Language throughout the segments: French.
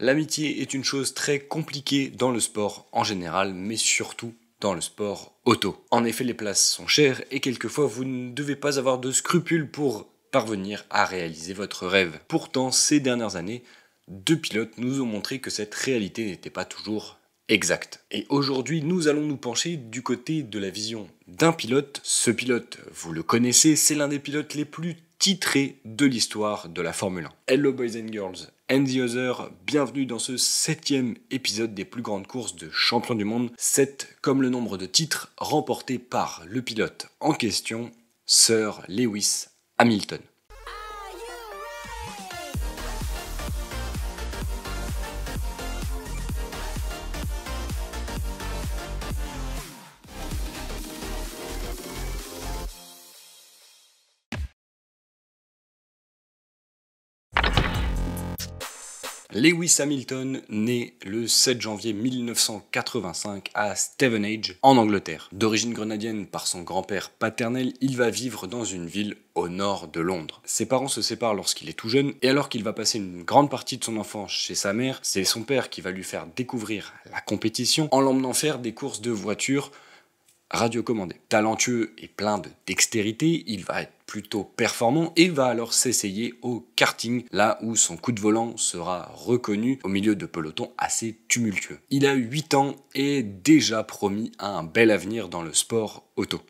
L'amitié est une chose très compliquée dans le sport en général, mais surtout dans le sport auto. En effet, les places sont chères et quelquefois vous ne devez pas avoir de scrupules pour parvenir à réaliser votre rêve. Pourtant, ces dernières années, 2 pilotes nous ont montré que cette réalité n'était pas toujours exacte. Et aujourd'hui, nous allons nous pencher du côté de la vision d'un pilote. Ce pilote, vous le connaissez, c'est l'un des pilotes les plus titrés de l'histoire de la Formule 1. Hello boys and girls and the other, bienvenue dans ce 7e épisode des plus grandes courses de champion du monde. 7 comme le nombre de titres remportés par le pilote en question, Sir Lewis Hamilton. Lewis Hamilton naît le 7 janvier 1985 à Stevenage, en Angleterre. D'origine grenadienne par son grand-père paternel, il va vivre dans une ville au nord de Londres. Ses parents se séparent lorsqu'il est tout jeune, et alors qu'il va passer une grande partie de son enfance chez sa mère, c'est son père qui va lui faire découvrir la compétition en l'emmenant faire des courses de voitures radiocommandé. Talentueux et plein de dextérité, il va être plutôt performant et va alors s'essayer au karting, là où son coup de volant sera reconnu au milieu de pelotons assez tumultueux. Il a 8 ans et déjà promis un bel avenir dans le sport auto.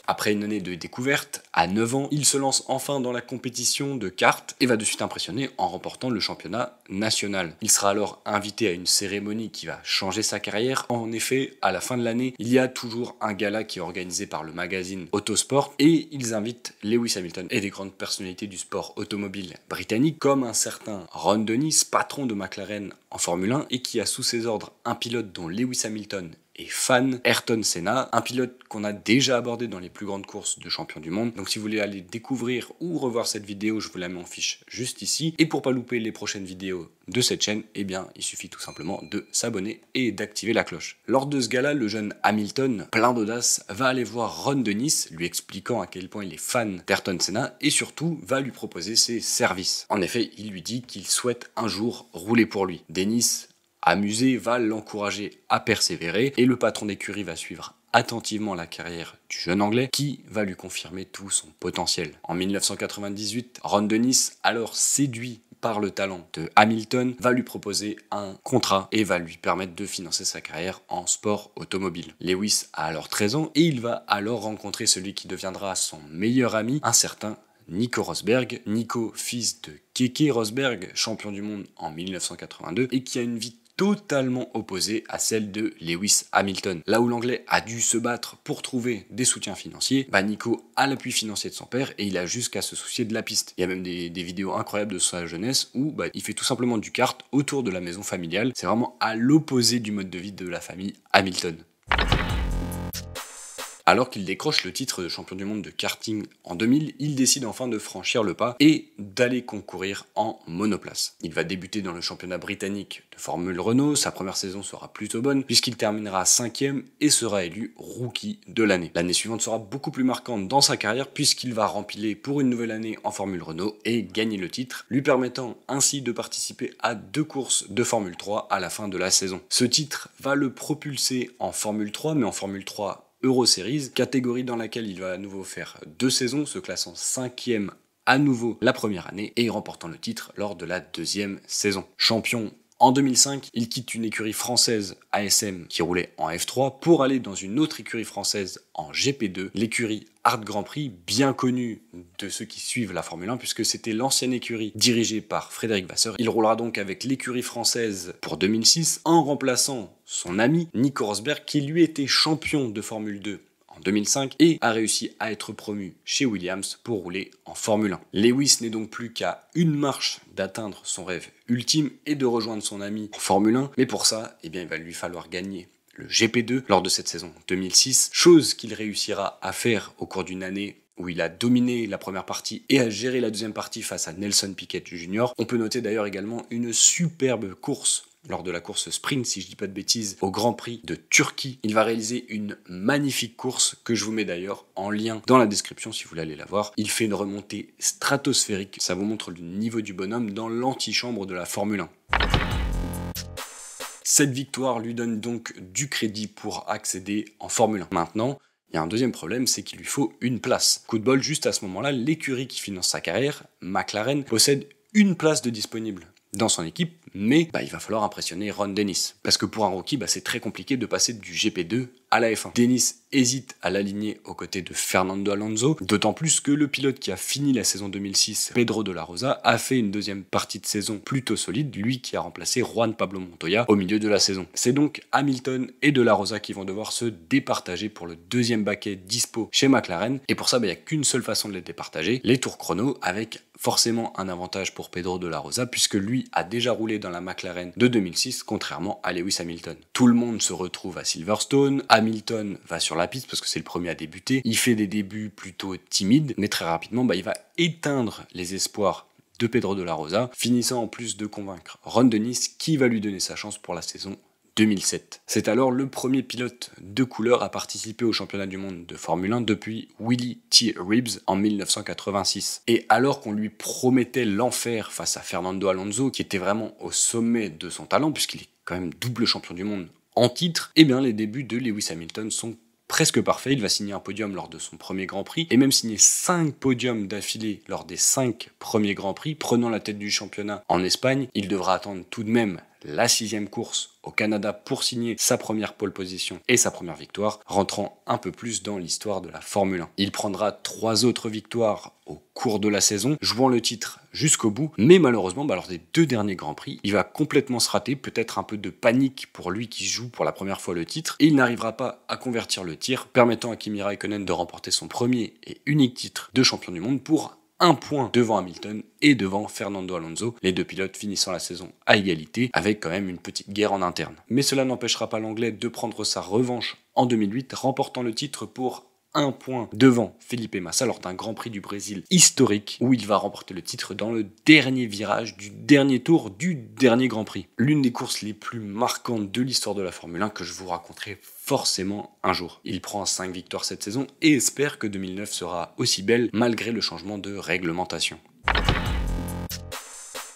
Après une année de découverte, à 9 ans, il se lance enfin dans la compétition de kart et va de suite impressionner en remportant le championnat national. Il sera alors invité à une cérémonie qui va changer sa carrière. En effet, à la fin de l'année, il y a toujours un gala qui est organisé par le magazine Autosport et ils invitent Lewis Hamilton et des grandes personnalités du sport automobile britannique comme un certain Ron Dennis, patron de McLaren en Formule 1 et qui a sous ses ordres un pilote dont Lewis Hamilton et fan, Ayrton Senna, un pilote qu'on a déjà abordé dans les plus grandes courses de champion du monde. Donc si vous voulez aller découvrir ou revoir cette vidéo, je vous la mets en fiche juste ici. Et pour pas louper les prochaines vidéos de cette chaîne, eh bien il suffit tout simplement de s'abonner et d'activer la cloche. Lors de ce gala, le jeune Hamilton, plein d'audace, va aller voir Ron Dennis, lui expliquant à quel point il est fan d'Ayrton Senna et surtout va lui proposer ses services. En effet, il lui dit qu'il souhaite un jour rouler pour lui. Dennis, amusé, va l'encourager à persévérer et le patron d'écurie va suivre attentivement la carrière du jeune anglais qui va lui confirmer tout son potentiel. En 1998, Ron Dennis, alors séduit par le talent de Hamilton, va lui proposer un contrat et va lui permettre de financer sa carrière en sport automobile. Lewis a alors 13 ans et il va alors rencontrer celui qui deviendra son meilleur ami, un certain Nico Rosberg. Nico, fils de Keke Rosberg, champion du monde en 1982 et qui a une vie totalement opposée à celle de Lewis Hamilton. Là où l'anglais a dû se battre pour trouver des soutiens financiers, Nico a l'appui financier de son père et il a juste qu'à se soucier de la piste. Il y a même des vidéos incroyables de sa jeunesse où il fait tout simplement du kart autour de la maison familiale. C'est vraiment à l'opposé du mode de vie de la famille Hamilton. Alors qu'il décroche le titre de champion du monde de karting en 2000, il décide enfin de franchir le pas et d'aller concourir en monoplace. Il va débuter dans le championnat britannique de Formule Renault, sa première saison sera plutôt bonne puisqu'il terminera 5e et sera élu rookie de l'année. L'année suivante sera beaucoup plus marquante dans sa carrière puisqu'il va rempiler pour une nouvelle année en Formule Renault et gagner le titre, lui permettant ainsi de participer à 2 courses de Formule 3 à la fin de la saison. Ce titre va le propulser en Formule 3, mais en Formule 3 Euro Series, catégorie dans laquelle il va à nouveau faire 2 saisons, se classant 5e à nouveau la première année et remportant le titre lors de la 2e saison. Champion en 2005, il quitte une écurie française ASM qui roulait en F3 pour aller dans une autre écurie française en GP2, l'écurie Art Grand Prix, bien connue de ceux qui suivent la Formule 1 puisque c'était l'ancienne écurie dirigée par Frédéric Vasseur. Il roulera donc avec l'écurie française pour 2006 en remplaçant son ami Nico Rosberg qui lui était champion de Formule 2 en 2005 et a réussi à être promu chez Williams pour rouler en Formule 1. Lewis n'est donc plus qu'à une marche d'atteindre son rêve ultime et de rejoindre son ami en Formule 1, mais pour ça, il va lui falloir gagner le GP2 lors de cette saison 2006, chose qu'il réussira à faire au cours d'une année où il a dominé la première partie et a géré la deuxième partie face à Nelson Piquet Jr. On peut noter d'ailleurs également une superbe course lors de la course sprint, si je dis pas de bêtises, au Grand Prix de Turquie. Il va réaliser une magnifique course que je vous mets d'ailleurs en lien dans la description si vous voulez aller la voir. Il fait une remontée stratosphérique, ça vous montre le niveau du bonhomme dans l'antichambre de la Formule 1. Cette victoire lui donne donc du crédit pour accéder en Formule 1. Maintenant, il y a un deuxième problème, c'est qu'il lui faut une place. Coup de bol, juste à ce moment-là, l'écurie qui finance sa carrière, McLaren, possède une place de disponible dans son équipe, mais il va falloir impressionner Ron Dennis. Parce que pour un rookie, c'est très compliqué de passer du GP2 à la F1. Dennis hésite à l'aligner aux côtés de Fernando Alonso, d'autant plus que le pilote qui a fini la saison 2006, Pedro de la Rosa, a fait une deuxième partie de saison plutôt solide, lui qui a remplacé Juan Pablo Montoya au milieu de la saison. C'est donc Hamilton et de la Rosa qui vont devoir se départager pour le deuxième baquet dispo chez McLaren, et pour ça, il n'y a qu'une seule façon de les départager, les tours chrono, avec forcément un avantage pour Pedro de la Rosa, puisque lui a déjà roulé dans la McLaren de 2006, contrairement à Lewis Hamilton. Tout le monde se retrouve à Silverstone, Hamilton va sur la piste parce que c'est le premier à débuter, il fait des débuts plutôt timides, mais très rapidement, il va éteindre les espoirs de Pedro de la Rosa, finissant en plus de convaincre Ron Dennis qui va lui donner sa chance pour la saison 2007. C'est alors le premier pilote de couleur à participer au championnat du monde de Formule 1 depuis Willie T. Reeves en 1986. Et alors qu'on lui promettait l'enfer face à Fernando Alonso, qui était vraiment au sommet de son talent, puisqu'il est quand même double champion du monde en titre, les débuts de Lewis Hamilton sont presque parfait, il va signer un podium lors de son premier Grand Prix, et même signer 5 podiums d'affilée lors des 5 premiers Grands Prix, prenant la tête du championnat en Espagne. Il devra attendre tout de même la 6e course au Canada pour signer sa première pole position et sa première victoire, rentrant un peu plus dans l'histoire de la Formule 1. Il prendra 3 autres victoires au cours de la saison, jouant le titre jusqu'au bout, mais malheureusement, lors des 2 derniers Grands Prix, il va complètement se rater, peut-être un peu de panique pour lui qui joue pour la première fois le titre, et il n'arrivera pas à convertir le tir, permettant à Kimi Raikkonen de remporter son premier et unique titre de champion du monde pour 1 point devant Hamilton et devant Fernando Alonso, les 2 pilotes finissant la saison à égalité, avec quand même une petite guerre en interne. Mais cela n'empêchera pas l'Anglais de prendre sa revanche en 2008, remportant le titre pour 1 point devant Felipe Massa lors d'un Grand Prix du Brésil historique, où il va remporter le titre dans le dernier virage du dernier tour du dernier Grand Prix. L'une des courses les plus marquantes de l'histoire de la Formule 1 que je vous raconterai forcément un jour. Il prend 5 victoires cette saison et espère que 2009 sera aussi belle malgré le changement de réglementation.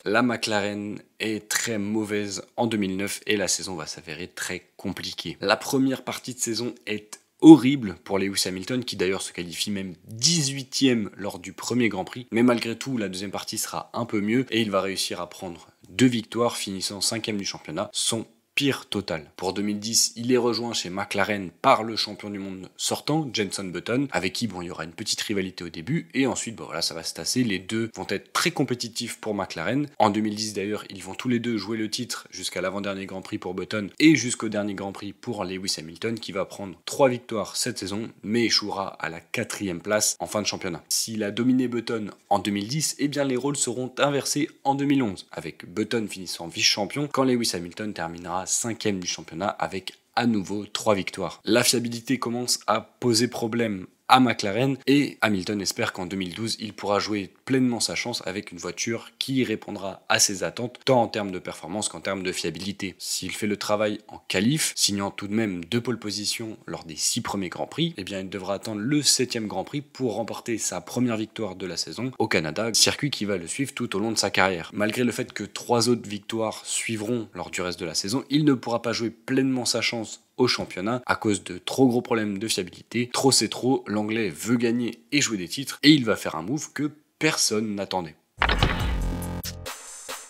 La McLaren est très mauvaise en 2009 et la saison va s'avérer très compliquée. La première partie de saison est horrible pour Lewis Hamilton, qui d'ailleurs se qualifie même 18e lors du premier Grand Prix, mais malgré tout la deuxième partie sera un peu mieux et il va réussir à prendre 2 victoires, finissant 5e du championnat, son pire total. Pour 2010, il est rejoint chez McLaren par le champion du monde sortant, Jenson Button, avec qui il y aura une petite rivalité au début, et ensuite ça va se tasser, les deux vont être très compétitifs pour McLaren. En 2010 d'ailleurs, ils vont tous les deux jouer le titre jusqu'à l'avant-dernier Grand Prix pour Button et jusqu'au dernier Grand Prix pour Lewis Hamilton, qui va prendre 3 victoires cette saison, mais échouera à la 4e place en fin de championnat. S'il a dominé Button en 2010, les rôles seront inversés en 2011, avec Button finissant vice-champion, quand Lewis Hamilton terminera 5e du championnat avec à nouveau 3 victoires. La fiabilité commence à poser problème à McLaren et Hamilton espère qu'en 2012 il pourra jouer pleinement sa chance avec une voiture qui répondra à ses attentes tant en termes de performance qu'en termes de fiabilité. S'il fait le travail en qualif, signant tout de même 2 pole positions lors des 6 premiers Grands Prix, il devra attendre le 7e Grand Prix pour remporter sa première victoire de la saison au Canada, circuit qui va le suivre tout au long de sa carrière. Malgré le fait que 3 autres victoires suivront lors du reste de la saison, il ne pourra pas jouer pleinement sa chance au championnat à cause de trop gros problèmes de fiabilité. Trop c'est trop, l'anglais veut gagner et jouer des titres et il va faire un move que personne n'attendait.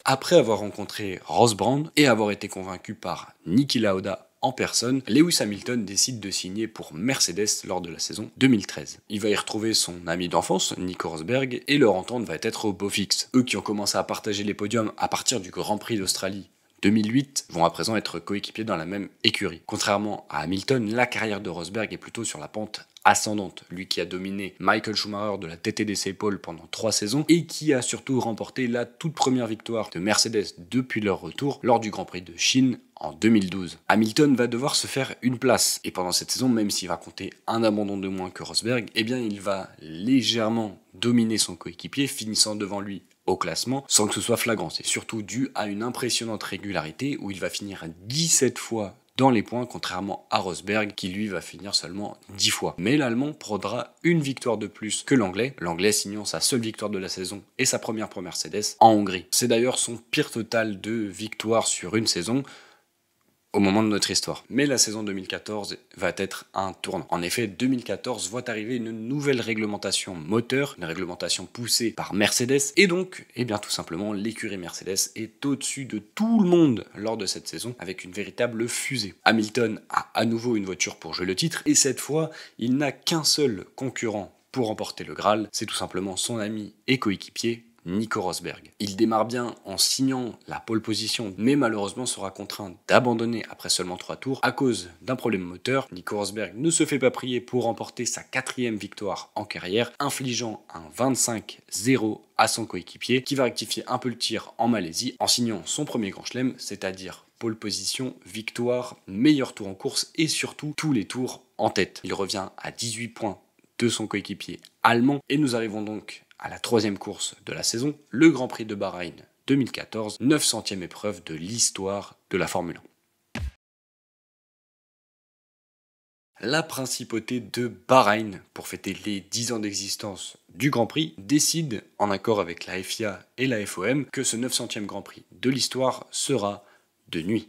Après avoir rencontré Ross Brawn et avoir été convaincu par Niki Lauda en personne, Lewis Hamilton décide de signer pour Mercedes lors de la saison 2013. Il va y retrouver son ami d'enfance, Nico Rosberg, et leur entente va être au beau fixe. Eux qui ont commencé à partager les podiums à partir du Grand Prix d'Australie 2008 vont à présent être coéquipiers dans la même écurie. Contrairement à Hamilton, la carrière de Rosberg est plutôt sur la pente ascendante. Lui qui a dominé Michael Schumacher de la TTDC Pole pendant 3 saisons et qui a surtout remporté la toute première victoire de Mercedes depuis leur retour lors du Grand Prix de Chine en 2012. Hamilton va devoir se faire une place et pendant cette saison, même s'il va compter un abandon de moins que Rosberg, il va légèrement dominer son coéquipier, finissant devant lui au classement sans que ce soit flagrant. C'est surtout dû à une impressionnante régularité où il va finir 17 fois dans les points, contrairement à Rosberg qui lui va finir seulement 10 fois. Mais l'Allemand prendra une victoire de plus que l'Anglais, l'Anglais signant sa seule victoire de la saison et sa première pour Mercedes en Hongrie. C'est d'ailleurs son pire total de victoires sur une saison au moment de notre histoire. Mais la saison 2014 va être un tournant. En effet, 2014 voit arriver une nouvelle réglementation moteur, une réglementation poussée par Mercedes, et donc, tout simplement, l'écurie Mercedes est au-dessus de tout le monde lors de cette saison, avec une véritable fusée. Hamilton a à nouveau une voiture pour jouer le titre, et cette fois, il n'a qu'un seul concurrent pour remporter le Graal, c'est tout simplement son ami et coéquipier, Nico Rosberg. Il démarre bien en signant la pole position, mais malheureusement sera contraint d'abandonner après seulement 3 tours à cause d'un problème moteur. Nico Rosberg ne se fait pas prier pour remporter sa 4e victoire en carrière, infligeant un 25-0 à son coéquipier, qui va rectifier un peu le tir en Malaisie en signant son premier grand chelem, c'est-à-dire pole position, victoire, meilleur tour en course et surtout tous les tours en tête. Il revient à 18 points de son coéquipier allemand et nous arrivons donc à la 3e course de la saison, le Grand Prix de Bahreïn 2014, 900e épreuve de l'histoire de la Formule 1. La principauté de Bahreïn, pour fêter les 10 ans d'existence du Grand Prix, décide, en accord avec la FIA et la FOM, que ce 900e Grand Prix de l'histoire sera de nuit.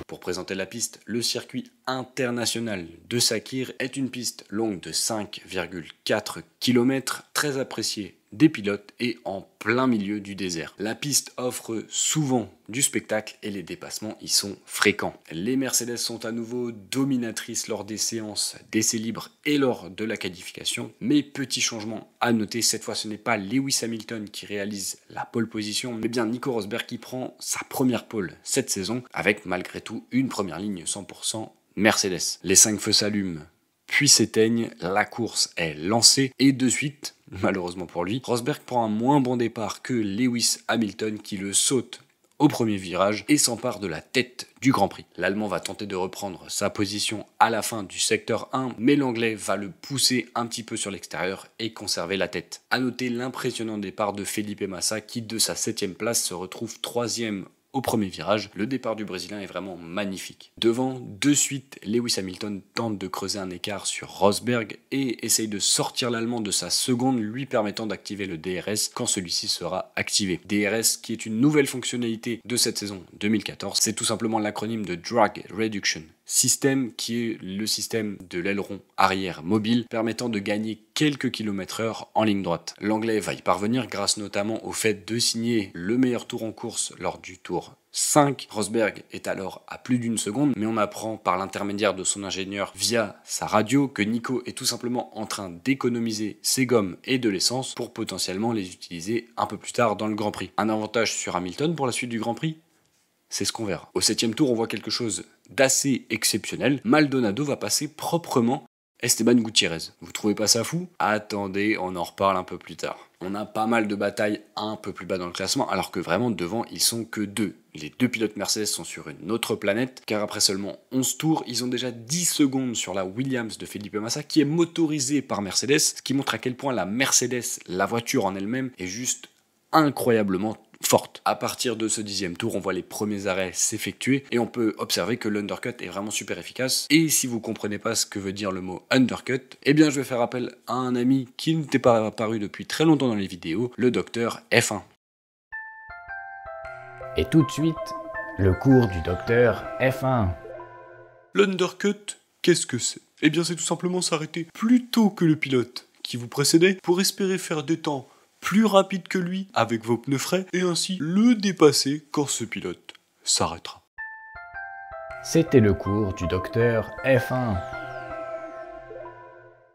Pour présenter la piste, le circuit international de Sakhir est une piste longue de 5,4 km, très appréciée des pilotes et en plein milieu du désert. La piste offre souvent du spectacle et les dépassements y sont fréquents. Les Mercedes sont à nouveau dominatrices lors des séances d'essais libres et lors de la qualification, mais petit changement à noter, cette fois ce n'est pas Lewis Hamilton qui réalise la pole position, mais bien Nico Rosberg qui prend sa première pole cette saison, avec malgré tout une première ligne 100% Mercedes. Les 5 feux s'allument puis s'éteignent, la course est lancée et de suite, malheureusement pour lui, Rosberg prend un moins bon départ que Lewis Hamilton qui le saute au premier virage et s'empare de la tête du Grand Prix. L'Allemand va tenter de reprendre sa position à la fin du secteur 1, mais l'Anglais va le pousser un petit peu sur l'extérieur et conserver la tête. A noter l'impressionnant départ de Felipe Massa qui de sa 7e place se retrouve 3e au premier virage. Le départ du Brésilien est vraiment magnifique. Devant, de suite, Lewis Hamilton tente de creuser un écart sur Rosberg et essaye de sortir l'Allemand de sa seconde, lui permettant d'activer le DRS quand celui-ci sera activé. DRS qui est une nouvelle fonctionnalité de cette saison 2014. C'est tout simplement l'acronyme de Drag Reduction System, qui est le système de l'aileron arrière mobile permettant de gagner quelques km/h en ligne droite. L'Anglais va y parvenir grâce notamment au fait de signer le meilleur tour en course lors du tour 5. Rosberg est alors à plus d'une seconde, mais on apprend par l'intermédiaire de son ingénieur via sa radio que Nico est tout simplement en train d'économiser ses gommes et de l'essence pour potentiellement les utiliser un peu plus tard dans le Grand Prix. Un avantage sur Hamilton pour la suite du Grand Prix ? C'est ce qu'on verra. Au 7e tour, on voit quelque chose d'assez exceptionnel. Maldonado va passer proprement Esteban Gutiérrez. Vous trouvez pas ça fou ? Attendez, on en reparle un peu plus tard. On a pas mal de batailles un peu plus bas dans le classement, alors que vraiment devant, ils sont que 2. Les 2 pilotes Mercedes sont sur une autre planète, car après seulement 11 tours, ils ont déjà 10 secondes sur la Williams de Felipe Massa, qui est motorisée par Mercedes, ce qui montre à quel point la Mercedes, la voiture en elle-même, est juste incroyablement forte. À partir de ce 10e tour, on voit les premiers arrêts s'effectuer et on peut observer que l'undercut est vraiment super efficace. Et si vous comprenez pas ce que veut dire le mot undercut, eh bien je vais faire appel à un ami qui n'était pas apparu depuis très longtemps dans les vidéos, le docteur F1. Et tout de suite, le cours du docteur F1. L'undercut, qu'est-ce que c'est ? Eh bien c'est tout simplement s'arrêter plus tôt que le pilote qui vous précédait pour espérer faire des temps plus rapide que lui avec vos pneus frais et ainsi le dépasser quand ce pilote s'arrêtera. C'était le cours du docteur F1.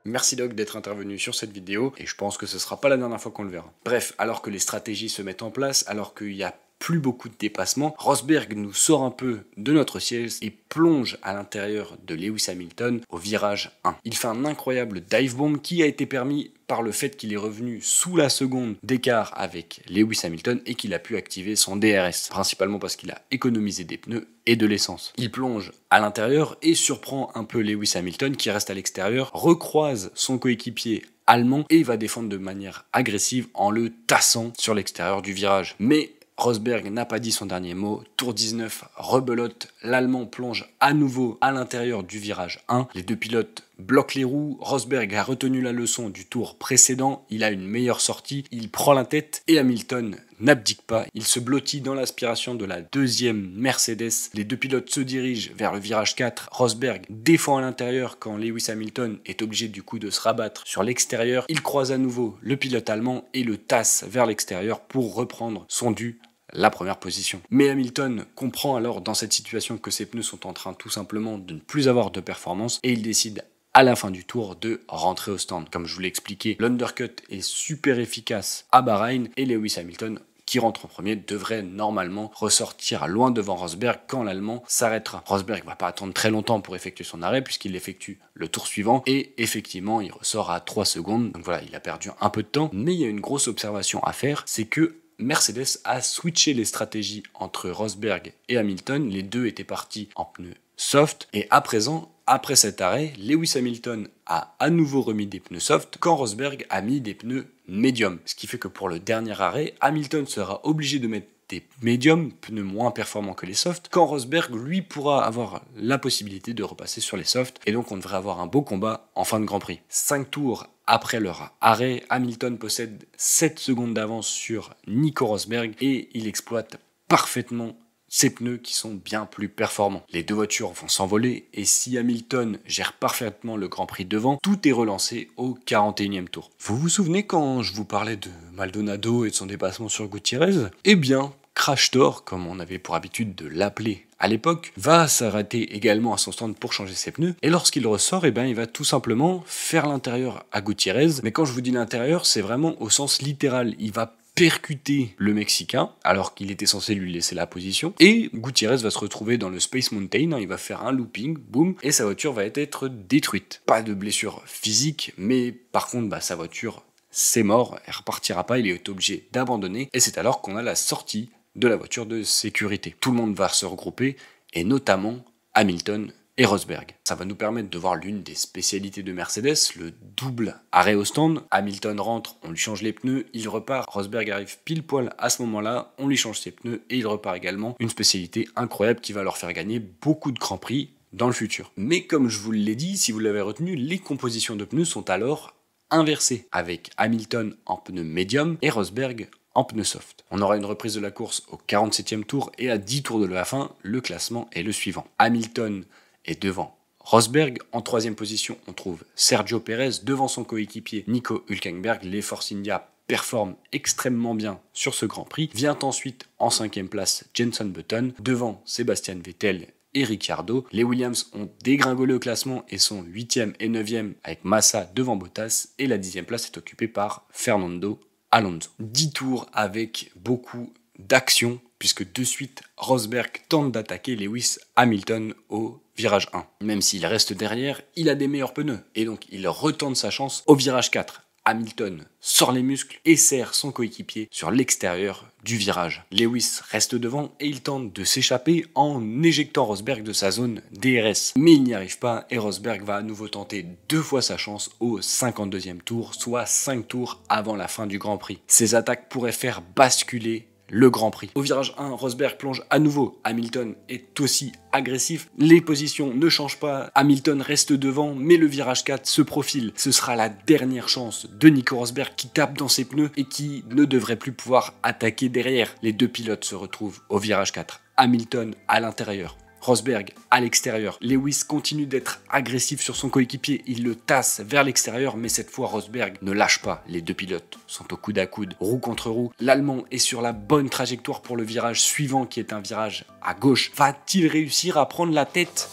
Merci Doc d'être intervenu sur cette vidéo et je pense que ce sera pas la dernière fois qu'on le verra. Bref, alors que les stratégies se mettent en place, alors qu'il y a plus beaucoup de dépassements, Rosberg nous sort un peu de notre siège et plonge à l'intérieur de Lewis Hamilton au virage 1. Il fait un incroyable dive bomb qui a été permis par le fait qu'il est revenu sous la seconde d'écart avec Lewis Hamilton et qu'il a pu activer son DRS, principalement parce qu'il a économisé des pneus et de l'essence. Il plonge à l'intérieur et surprend un peu Lewis Hamilton qui reste à l'extérieur, recroise son coéquipier allemand et il va défendre de manière agressive en le tassant sur l'extérieur du virage. Mais Rosberg n'a pas dit son dernier mot. Tour 19, rebelote, l'Allemand plonge à nouveau à l'intérieur du virage 1. Les deux pilotes bloquent les roues. Rosberg a retenu la leçon du tour précédent. Il a une meilleure sortie. Il prend la tête et Hamilton n'abdique pas. Il se blottit dans l'aspiration de la deuxième Mercedes. Les deux pilotes se dirigent vers le virage 4. Rosberg défend à l'intérieur quand Lewis Hamilton est obligé du coup de se rabattre sur l'extérieur. Il croise à nouveau le pilote allemand et le tasse vers l'extérieur pour reprendre son dû, la première position. Mais Hamilton comprend alors dans cette situation que ses pneus sont en train tout simplement de ne plus avoir de performance et il décide à la fin du tour de rentrer au stand. Comme je vous l'ai expliqué, l'undercut est super efficace à Bahreïn et Lewis Hamilton, qui rentre en premier, devrait normalement ressortir loin devant Rosberg quand l'Allemand s'arrêtera. Rosberg va pas attendre très longtemps pour effectuer son arrêt puisqu'il effectue le tour suivant et effectivement il ressort à 3 secondes. Donc voilà, il a perdu un peu de temps, mais il y a une grosse observation à faire, c'est que Mercedes a switché les stratégies entre Rosberg et Hamilton. Les deux étaient partis en pneus soft et à présent, après cet arrêt, Lewis Hamilton a à nouveau remis des pneus soft quand Rosberg a mis des pneus médium. Ce qui fait que pour le dernier arrêt, Hamilton sera obligé de mettre des médiums, pneus moins performants que les softs, quand Rosberg, lui, pourra avoir la possibilité de repasser sur les softs, et donc on devrait avoir un beau combat en fin de Grand Prix. 5 tours après leur arrêt, Hamilton possède 7 secondes d'avance sur Nico Rosberg, et il exploite parfaitement ces pneus qui sont bien plus performants. Les deux voitures vont s'envoler et si Hamilton gère parfaitement le Grand Prix devant, tout est relancé au 41e tour. Vous vous souvenez quand je vous parlais de Maldonado et de son dépassement sur Gutiérrez ? Eh bien, Crash Thor, comme on avait pour habitude de l'appeler à l'époque, va s'arrêter également à son stand pour changer ses pneus et lorsqu'il ressort, eh ben, il va tout simplement faire l'intérieur à Gutiérrez. Mais quand je vous dis l'intérieur, c'est vraiment au sens littéral. Il va percuter le Mexicain alors qu'il était censé lui laisser la position et Gutiérrez va se retrouver dans le Space Mountain, il va faire un looping, boum, et sa voiture va être détruite. Pas de blessure physique, mais par contre sa voiture c'est mort, elle repartira pas, il est obligé d'abandonner et c'est alors qu'on a la sortie de la voiture de sécurité. Tout le monde va se regrouper et notamment Hamilton et Rosberg. Ça va nous permettre de voir l'une des spécialités de Mercedes, le double arrêt au stand. Hamilton rentre, on lui change les pneus, il repart. Rosberg arrive pile poil à ce moment-là, on lui change ses pneus et il repart également. Une spécialité incroyable qui va leur faire gagner beaucoup de grands prix dans le futur. Mais comme je vous l'ai dit, si vous l'avez retenu, les compositions de pneus sont alors inversées, avec Hamilton en pneus médium et Rosberg en pneus soft. On aura une reprise de la course au 47e tour et à 10 tours de la fin, le classement est le suivant. Hamilton est devant Rosberg. En 3e position, on trouve Sergio Pérez devant son coéquipier Nico Hülkenberg. Les Force India performent extrêmement bien sur ce Grand Prix. Vient ensuite en 5e place Jenson Button devant Sébastien Vettel et Ricciardo. Les Williams ont dégringolé au classement et sont 8e et 9e avec Massa devant Bottas et la 10e place est occupée par Fernando Alonso. 10 tours avec beaucoup d'action puisque de suite Rosberg tente d'attaquer Lewis Hamilton au virage 1. Même s'il reste derrière, il a des meilleurs pneus et donc il retente sa chance au virage 4. Hamilton sort les muscles et serre son coéquipier sur l'extérieur du virage. Lewis reste devant et il tente de s'échapper en éjectant Rosberg de sa zone DRS. Mais il n'y arrive pas et Rosberg va à nouveau tenter 2 fois sa chance au 52e tour, soit 5 tours avant la fin du Grand Prix. Ces attaques pourraient faire basculer le Grand Prix. Au virage 1, Rosberg plonge à nouveau. Hamilton est aussi agressif. Les positions ne changent pas. Hamilton reste devant, mais le virage 4 se profile. Ce sera la dernière chance de Nico Rosberg qui tape dans ses pneus et qui ne devrait plus pouvoir attaquer derrière. Les deux pilotes se retrouvent au virage 4. Hamilton à l'intérieur, Rosberg à l'extérieur. Lewis continue d'être agressif sur son coéquipier, il le tasse vers l'extérieur, mais cette fois Rosberg ne lâche pas. Les deux pilotes sont au coude à coude, roue contre roue. L'Allemand est sur la bonne trajectoire pour le virage suivant qui est un virage à gauche. Va-t-il réussir à prendre la tête ?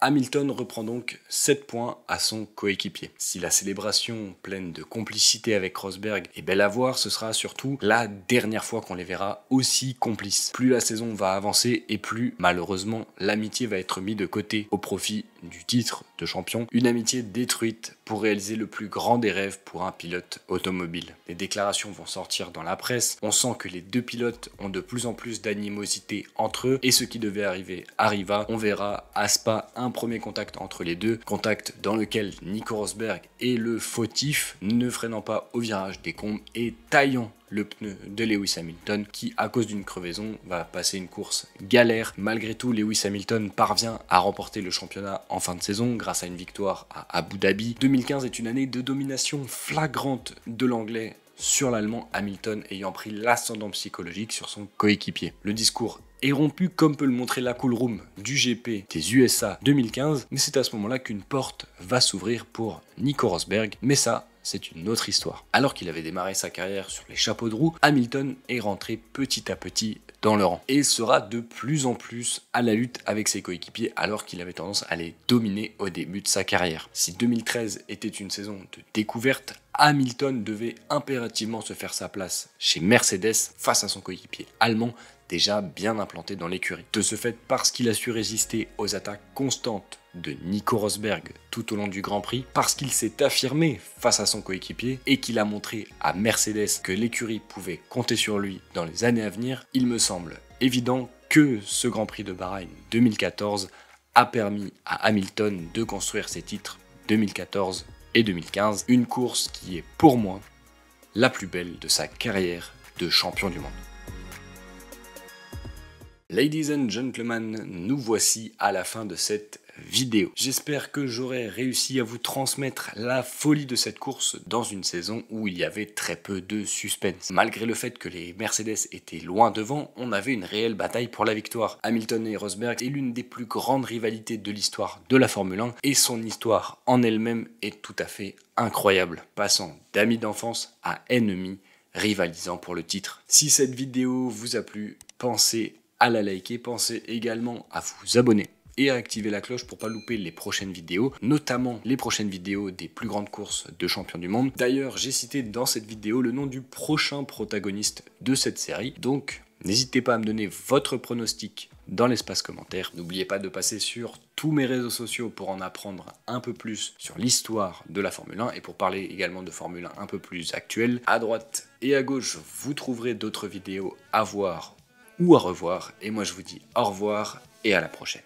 Hamilton reprend donc 7 points à son coéquipier. Si la célébration pleine de complicité avec Rosberg est belle à voir, ce sera surtout la dernière fois qu'on les verra aussi complices. Plus la saison va avancer et plus malheureusement l'amitié va être mise de côté au profit du titre de champion. Une amitié détruite pour réaliser le plus grand des rêves pour un pilote automobile. Les déclarations vont sortir dans la presse, on sent que les deux pilotes ont de plus en plus d'animosité entre eux et ce qui devait arriver arriva. On verra à Spa un premier contact entre les deux, contact dans lequel Nico Rosberg est le fautif, ne freinant pas au virage des combes et taillant le pneu de Lewis Hamilton qui, à cause d'une crevaison, va passer une course galère. Malgré tout, Lewis Hamilton parvient à remporter le championnat en fin de saison grâce à une victoire à Abu Dhabi. 2015 est une année de domination flagrante de l'anglais sur l'allemand, Hamilton ayant pris l'ascendant psychologique sur son coéquipier. Le discours est rompu comme peut le montrer la cool room du GP des USA 2015, mais c'est à ce moment-là qu'une porte va s'ouvrir pour Nico Rosberg, mais ça, c'est une autre histoire. Alors qu'il avait démarré sa carrière sur les chapeaux de roue, Hamilton est rentré petit à petit dans le rang et sera de plus en plus à la lutte avec ses coéquipiers alors qu'il avait tendance à les dominer au début de sa carrière. Si 2013 était une saison de découverte, Hamilton devait impérativement se faire sa place chez Mercedes face à son coéquipier allemand déjà bien implanté dans l'écurie. De ce fait, parce qu'il a su résister aux attaques constantes de Nico Rosberg tout au long du Grand Prix, parce qu'il s'est affirmé face à son coéquipier et qu'il a montré à Mercedes que l'écurie pouvait compter sur lui dans les années à venir, il me semble évident que ce Grand Prix de Bahreïn 2014 a permis à Hamilton de construire ses titres 2014 et 2015, une course qui est pour moi la plus belle de sa carrière de champion du monde. Ladies and gentlemen, nous voici à la fin de cette vidéo. J'espère que j'aurai réussi à vous transmettre la folie de cette course dans une saison où il y avait très peu de suspense. Malgré le fait que les Mercedes étaient loin devant, on avait une réelle bataille pour la victoire. Hamilton et Rosberg est l'une des plus grandes rivalités de l'histoire de la Formule 1 et son histoire en elle-même est tout à fait incroyable, passant d'amis d'enfance à ennemis rivalisant pour le titre. Si cette vidéo vous a plu, pensez à la liker, pensez également à vous abonner et à activer la cloche pour pas louper les prochaines vidéos, notamment les prochaines vidéos des plus grandes courses de champions du monde. D'ailleurs, j'ai cité dans cette vidéo le nom du prochain protagoniste de cette série, donc n'hésitez pas à me donner votre pronostic dans l'espace commentaire. N'oubliez pas de passer sur tous mes réseaux sociaux pour en apprendre un peu plus sur l'histoire de la Formule 1 et pour parler également de Formule 1 un peu plus actuelle. À droite et à gauche, vous trouverez d'autres vidéos à voir ou à revoir, et moi je vous dis au revoir et à la prochaine.